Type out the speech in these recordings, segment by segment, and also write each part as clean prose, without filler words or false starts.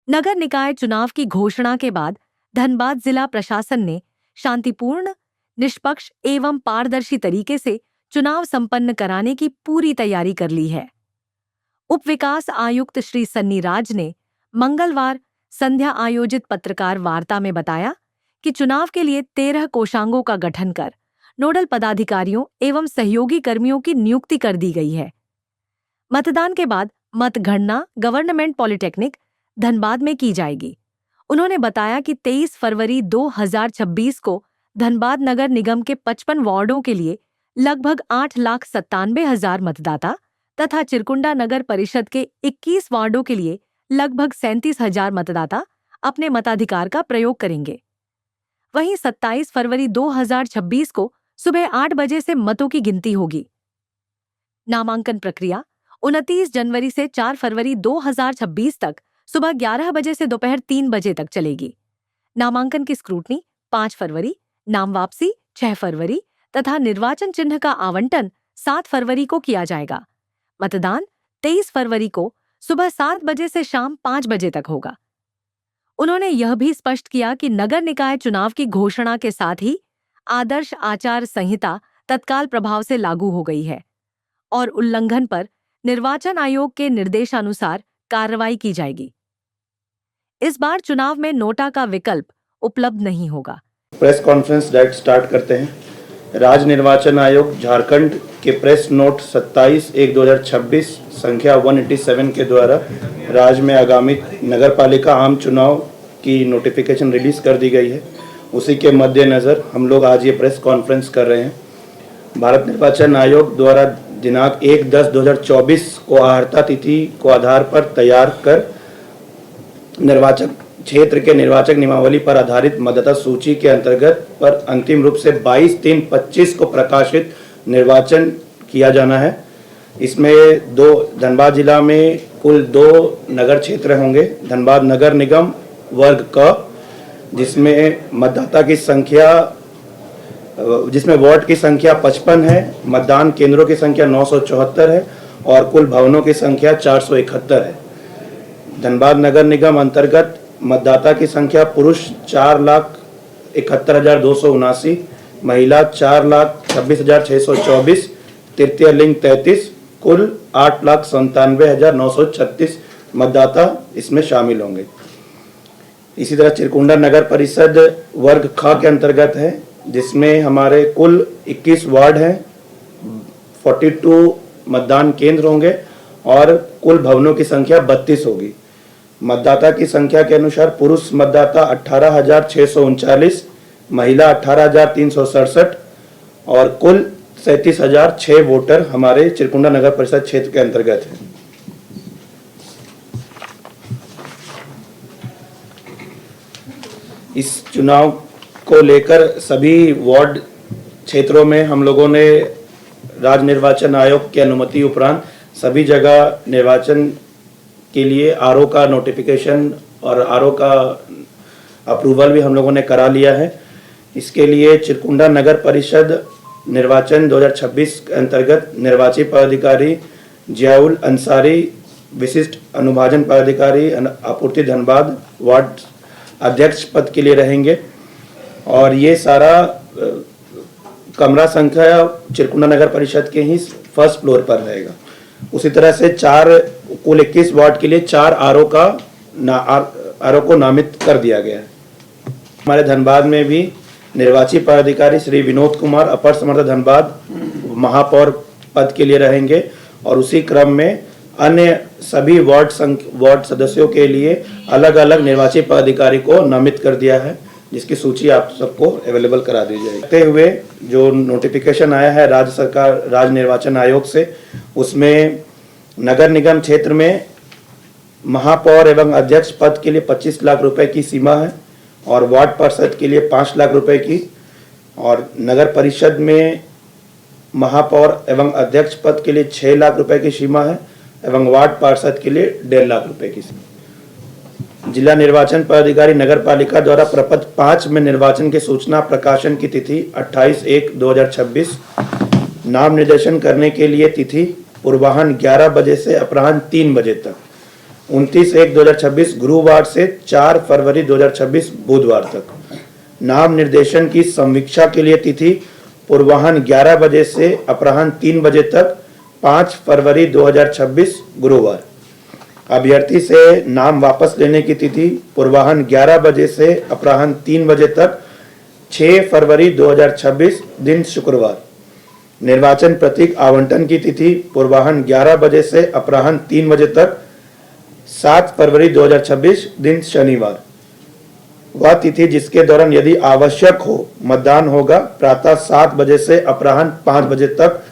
नगर निकाय चुनाव की घोषणा के बाद धनबाद जिला प्रशासन ने शांतिपूर्ण, निष्पक्ष एवं पारदर्शी तरीके से चुनाव संपन्न कराने की पूरी तैयारी कर ली है। उप विकास आयुक्त श्री सन्नी राज ने मंगलवार संध्या आयोजित पत्रकार वार्ता में बताया कि चुनाव के लिए 13 कोषांगों का गठन कर नोडल पदाधिकारियों एवं सहयोगी कर्मियों की नियुक्ति कर दी गई है। मतदान के बाद मतगणना गवर्नमेंट पॉलिटेक्निक धनबाद में की जाएगी। उन्होंने बताया कि 23 फरवरी 2026 को धनबाद नगर निगम के 55 वार्डों के लिए लगभग 8,97,000 मतदाता तथा चिरकुंडा नगर परिषद के 21 वार्डों के लिए लगभग 37,000 मतदाता अपने मताधिकार का प्रयोग करेंगे। वहीं 27 फरवरी 2026 को सुबह 8 बजे से मतों की गिनती होगी। नामांकन प्रक्रिया 29 जनवरी से 4 फरवरी 2026 तक सुबह 11 बजे से दोपहर 3 बजे तक चलेगी। नामांकन की स्क्रूटनी 5 फरवरी, नाम वापसी 6 फरवरी तथा निर्वाचन चिन्ह का आवंटन 7 फरवरी को किया जाएगा। मतदान 23 फरवरी को सुबह 7 बजे से शाम 5 बजे तक होगा। उन्होंने यह भी स्पष्ट किया कि नगर निकाय चुनाव की घोषणा के साथ ही आदर्श आचार संहिता तत्काल प्रभाव से लागू हो गई है और उल्लंघन पर निर्वाचन आयोग के निर्देशानुसार कार्रवाई की जाएगी। इस बार चुनाव में नोटा का विकल्प उपलब्ध नहीं होगा। प्रेस कॉन्फ्रेंस डायरेक्ट स्टार्ट करते हैं। राज्य निर्वाचन आयोग झारखंड के प्रेस नोट 27/1/2026 संख्या 187 के द्वारा राज्य में आगामी नगरपालिका आम चुनाव की नोटिफिकेशन रिलीज कर दी गई है। उसी के मद्देनज़र हम लोग आज ये प्रेस कॉन्फ्रेंस कर रहे हैं। भारत निर्वाचन आयोग द्वारा दिनांक 1/10/2024 को आहर्ता तिथि को आधार पर तैयार कर निर्वाचक क्षेत्र के निर्वाचक नियमावली पर आधारित मतदाता सूची के अंतर्गत पर अंतिम रूप से 22/3/25 को प्रकाशित निर्वाचन किया जाना है। इसमें धनबाद जिला में कुल 2 नगर क्षेत्र होंगे। धनबाद नगर निगम वर्ग क, जिसमें वार्ड की संख्या 55 है, मतदान केंद्रों की संख्या 974 है और कुल भवनों की संख्या 471 है। धनबाद नगर निगम अंतर्गत मतदाता की संख्या पुरुष 4,71,279, महिला 4,26,624, तृतीय लिंग 33, कुल 8,97,936 मतदाता इसमें शामिल होंगे। इसी तरह चिरकुंडा नगर परिषद वर्ग ख के अंतर्गत है, जिसमें हमारे कुल 21 वार्ड हैं, 42 मतदान केंद्र होंगे और कुल भवनों की संख्या 32 होगी। मतदाता की संख्या के अनुसार पुरुष मतदाता 18,639, महिला 18,367 और कुल 37,006 वोटर हमारे चिरकुंडा नगर परिषद क्षेत्र के अंतर्गत हैं। इस चुनाव को लेकर सभी वार्ड क्षेत्रों में हम लोगों ने राज्य निर्वाचन आयोग की अनुमति उपरांत सभी जगह निर्वाचन के लिए आरओ का नोटिफिकेशन और आरओ का अप्रूवल भी हम लोगों ने करा लिया है। इसके लिए चिरकुंडा नगर परिषद निर्वाचन 2026 के अंतर्गत निर्वाची पदाधिकारी जियाउल अंसारी, विशिष्ट अनुभाजन पदाधिकारी आपूर्ति धनबाद वार्ड अध्यक्ष पद के लिए रहेंगे और ये सारा कमरा संख्या चिरकुंडा नगर परिषद के ही फर्स्ट फ्लोर पर रहेगा। उसी तरह से कुल 21 वार्ड के लिए 4 आरओ को नामित कर दिया गया है। हमारे धनबाद में भी निर्वाची पदाधिकारी श्री विनोद कुमार अपर समर्थ धनबाद महापौर पद के लिए रहेंगे और उसी क्रम में अन्य सभी वार्ड सदस्यों के लिए अलग अलग निर्वाची पदाधिकारी को नामित कर दिया है, जिसकी सूची आप सबको अवेलेबल करा दी जाएगी। देखते हुए जो नोटिफिकेशन आया है राज्य निर्वाचन आयोग से, उसमें नगर निगम क्षेत्र में महापौर एवं अध्यक्ष पद के लिए 25 लाख रुपए की सीमा है और वार्ड पार्षद के लिए 5 लाख रुपए की, और नगर परिषद में महापौर एवं अध्यक्ष पद के लिए 6 लाख रुपए की सीमा है एवं वार्ड पार्षद के लिए 1.5 लाख रुपए की सीमा। जिला निर्वाचन पदाधिकारी नगर पालिका द्वारा प्रपत्र 5 में निर्वाचन की सूचना प्रकाशन की तिथि 28/1/2026, नाम निर्देशन करने के लिए तिथि पूर्वाह्न 11 बजे से अपराह्न 3 बजे तक। 29/1/2026 गुरुवार से 4 फरवरी 2026 बुधवार तक। नाम निर्देशन की समीक्षा के लिए तिथि पूर्वाह्न 11 बजे से अपराह्न 3 बजे तक 5 फरवरी 2026 गुरुवार। अभ्यर्थी से नाम वापस लेने की तिथि पूर्वाह्न 11 बजे से अपराह्न 3 बजे तक 6 फरवरी 2026 दिन शुक्रवार। निर्वाचन प्रतीक आवंटन की तिथि पूर्वाह्न 11 बजे से अपराह्न 3 बजे तक 7 फरवरी 2026 दिन शनिवार। वह तिथि जिसके दौरान यदि आवश्यक हो मतदान होगा प्रातः 7 बजे से अपराह्न 5 बजे तक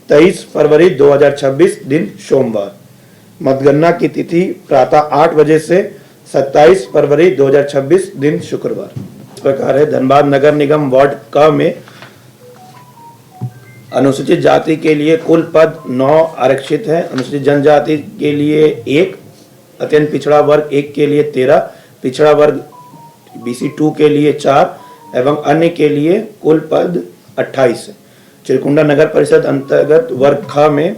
23 फरवरी 2026 दिन सोमवार। मतगणना की तिथि प्रातः 8 बजे से 27 फरवरी 2026 दिन शुक्रवार। इस प्रकार है धनबाद नगर निगम वार्ड क में अनुसूचित जाति के लिए कुल पद 9 आरक्षित है। अनुसूचित जनजाति के लिए 1, अत्यंत पिछड़ा वर्ग 1 के लिए 13, पिछड़ा वर्ग BC 2 के लिए 4 एवं अन्य के लिए कुल पद 28 है। चिरकुंडा नगर परिषद अंतर्गत वर्ग ख में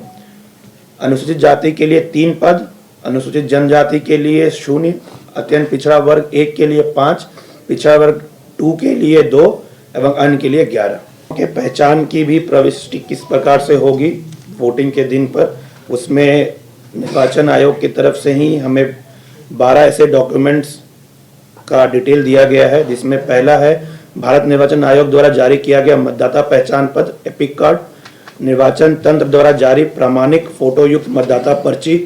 अनुसूचित जाति के लिए 3 पद, अनुसूचित जनजाति के लिए 0, अत्यंत पिछड़ा वर्ग 1 के लिए 5, पिछड़ा वर्ग 2 के लिए 2 एवं अन्य के लिए 11 के पहचान की भी प्रविष्टि किस प्रकार से होगी वोटिंग के दिन पर, उसमें निर्वाचन आयोग की तरफ से ही हमें 12 ऐसे डॉक्यूमेंट्स का डिटेल दिया गया है, जिसमें पहला है भारत निर्वाचन आयोग द्वारा जारी किया गया मतदाता पहचान पत्र एपिक कार्ड, निर्वाचन तंत्र द्वारा जारी प्रामाणिक फोटो युक्त मतदाता पर्ची,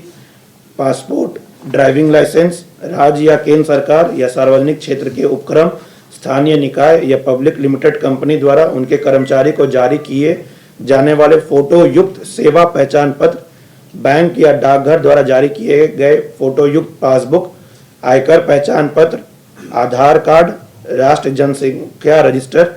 पासपोर्ट, ड्राइविंग लाइसेंस, राज्य या केंद्र सरकार या सार्वजनिक क्षेत्र के उपक्रम, स्थानीय निकाय या पब्लिक लिमिटेड कंपनी द्वारा उनके कर्मचारी को जारी किए जाने वाले फोटो युक्त सेवा पहचान पत्र, बैंक या डाकघर द्वारा जारी किए गए फोटो युक्त पासबुक, आयकर पहचान पत्र, आधार कार्ड, राष्ट्रीय जनसंख्या रजिस्टर,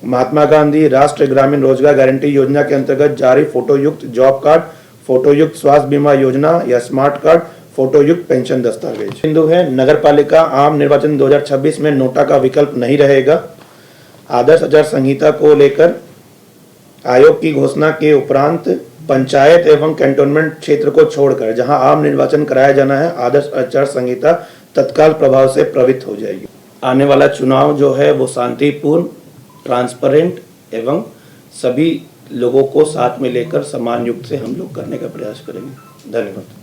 महात्मा गांधी राष्ट्रीय ग्रामीण रोजगार गारंटी योजना के अंतर्गत जारी फोटो युक्त जॉब कार्ड, फोटो युक्त स्वास्थ्य बीमा योजना या स्मार्ट कार्ड, फोटो युक्त पेंशन दस्तावेज। बिंदु है नगर पालिका आम निर्वाचन 2026 में नोटा का विकल्प नहीं रहेगा। आदर्श आचार संहिता को लेकर आयोग की घोषणा के उपरांत पंचायत एवं कैंटोनमेंट क्षेत्र को छोड़कर जहां आम निर्वाचन कराया जाना है, आदर्श आचार संहिता तत्काल प्रभाव से प्रभावित हो जाएगी। आने वाला चुनाव जो है वो शांतिपूर्ण, ट्रांसपेरेंट एवं सभी लोगों को साथ में लेकर समान युक्त से हम लोग करने का प्रयास करेंगे। धन्यवाद।